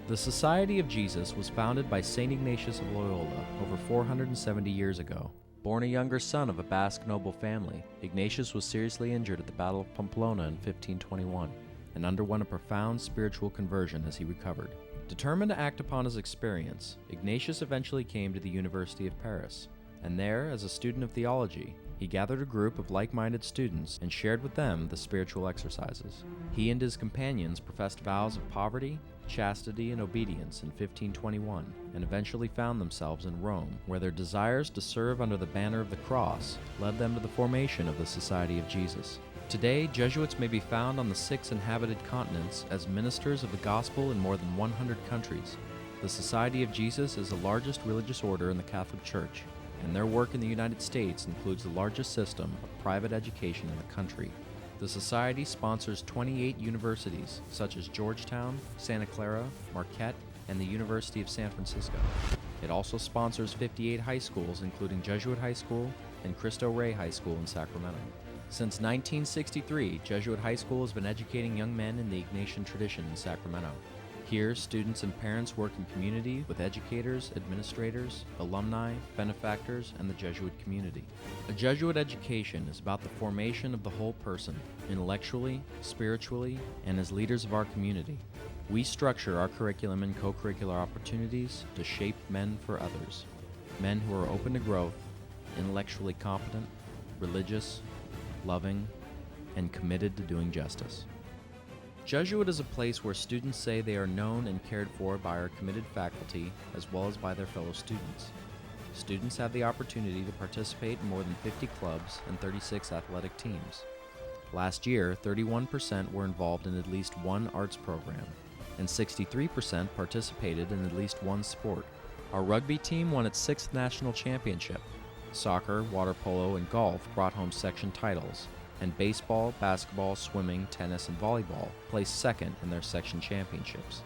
The Society of Jesus was founded by St. Ignatius of Loyola over 470 years ago. Born a younger son of a Basque noble family, Ignatius was seriously injured at the Battle of Pamplona in 1521 and underwent a profound spiritual conversion as he recovered. Determined to act upon his experience, Ignatius eventually came to the University of Paris, and there, as a student of theology, he gathered a group of like-minded students and shared with them the spiritual exercises. He and his companions professed vows of poverty, chastity, and obedience in 1521, and eventually found themselves in Rome, where their desires to serve under the banner of the cross led them to the formation of the Society of Jesus. Today, Jesuits may be found on the 6 inhabited continents as ministers of the gospel in more than 100 countries. The Society of Jesus is the largest religious order in the Catholic Church, and their work in the United States includes the largest system of private education in the country. The Society sponsors 28 universities, such as Georgetown, Santa Clara, Marquette, and the University of San Francisco. It also sponsors 58 high schools, including Jesuit High School and Cristo Rey High School in Sacramento. Since 1963, Jesuit High School has been educating young men in the Ignatian tradition in Sacramento. Here, students and parents work in community with educators, administrators, alumni, benefactors, and the Jesuit community. A Jesuit education is about the formation of the whole person, intellectually, spiritually, and as leaders of our community. We structure our curriculum and co-curricular opportunities to shape men for others. Men who are open to growth, intellectually competent, religious, loving, and committed to doing justice. Jesuit is a place where students say they are known and cared for by our committed faculty as well as by their fellow students. Students have the opportunity to participate in more than 50 clubs and 36 athletic teams. Last year, 31% were involved in at least one arts program, and 63% participated in at least one sport. Our rugby team won its 6th national championship. Soccer, water polo, and golf brought home section titles, and baseball, basketball, swimming, tennis, and volleyball placed second in their section championships.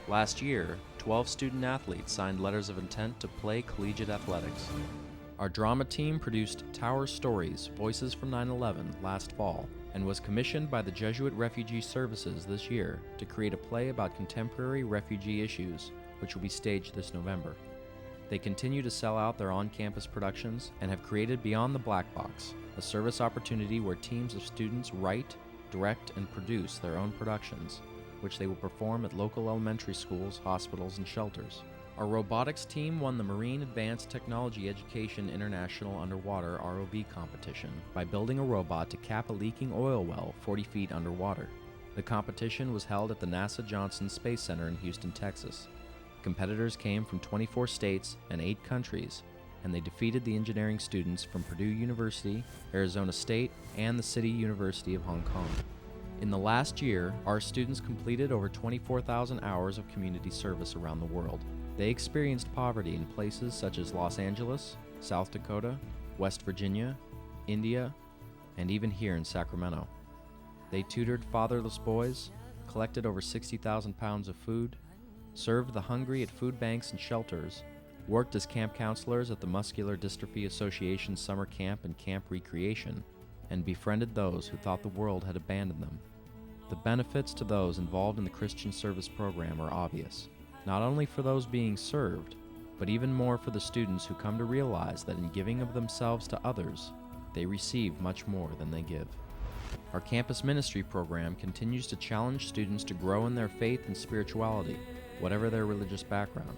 Last year, 12 student athletes signed letters of intent to play collegiate athletics. Our drama team produced Tower Stories, Voices from 9/11 last fall, and was commissioned by the Jesuit Refugee Services this year to create a play about contemporary refugee issues, which will be staged this November. They continue to sell out their on-campus productions and have created Beyond the Black Box, a service opportunity where teams of students write, direct, and produce their own productions, which they will perform at local elementary schools, hospitals, and shelters. Our robotics team won the Marine Advanced Technology Education International Underwater ROV competition by building a robot to cap a leaking oil well 40 feet underwater. The competition was held at the NASA Johnson Space Center in Houston, Texas. Competitors came from 24 states and 8 countries, and they defeated the engineering students from Purdue University, Arizona State, and the City University of Hong Kong. In the last year, our students completed over 24,000 hours of community service around the world. They experienced poverty in places such as Los Angeles, South Dakota, West Virginia, India, and even here in Sacramento. They tutored fatherless boys, collected over 60,000 pounds of food, served the hungry at food banks and shelters, worked as camp counselors at the Muscular Dystrophy Association Summer Camp and Camp Recreation, and befriended those who thought the world had abandoned them. The benefits to those involved in the Christian Service Program are obvious, not only for those being served, but even more for the students who come to realize that in giving of themselves to others, they receive much more than they give. Our campus ministry program continues to challenge students to grow in their faith and spirituality, whatever their religious background.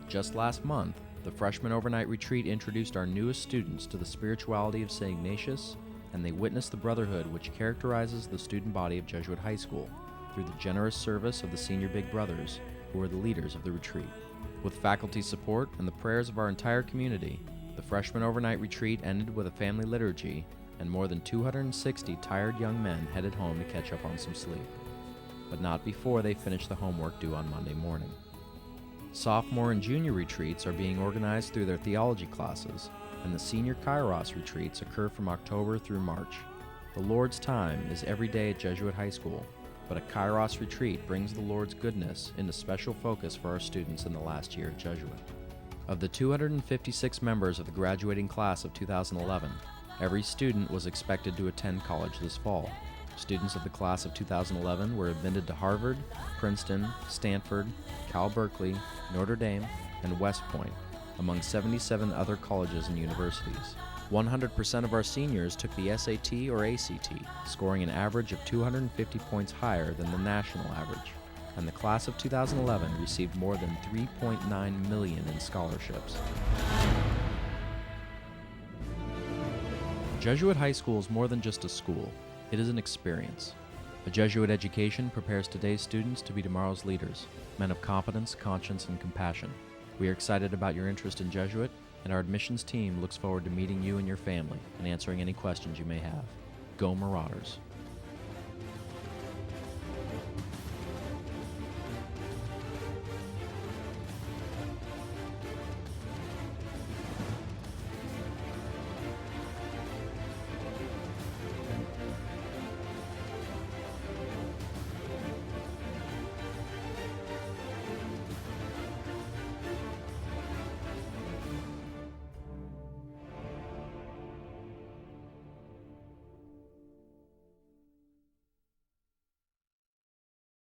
Just last month, the Freshman Overnight Retreat introduced our newest students to the spirituality of St. Ignatius, and they witnessed the brotherhood which characterizes the student body of Jesuit High School through the generous service of the senior Big Brothers, who are the leaders of the retreat. With faculty support and the prayers of our entire community, the Freshman Overnight Retreat ended with a family liturgy, and more than 260 tired young men headed home to catch up on some sleep. But not before they finished the homework due on Monday morning. Sophomore and junior retreats are being organized through their theology classes, and the senior Kairos retreats occur from October through March. The Lord's time is every day at Jesuit High School, but a Kairos retreat brings the Lord's goodness into special focus for our students in the last year at Jesuit. Of the 256 members of the graduating class of 2011, every student was expected to attend college this fall. Students of the class of 2011 were admitted to Harvard, Princeton, Stanford, Cal Berkeley, Notre Dame, and West Point, among 77 other colleges and universities. 100% of our seniors took the SAT or ACT, scoring an average of 250 points higher than the national average, and the class of 2011 received more than $3.9 million in scholarships. Jesuit High School is more than just a school. It is an experience. A Jesuit education prepares today's students to be tomorrow's leaders, men of competence, conscience, and compassion. We are excited about your interest in Jesuit, and our admissions team looks forward to meeting you and your family and answering any questions you may have. Go Marauders!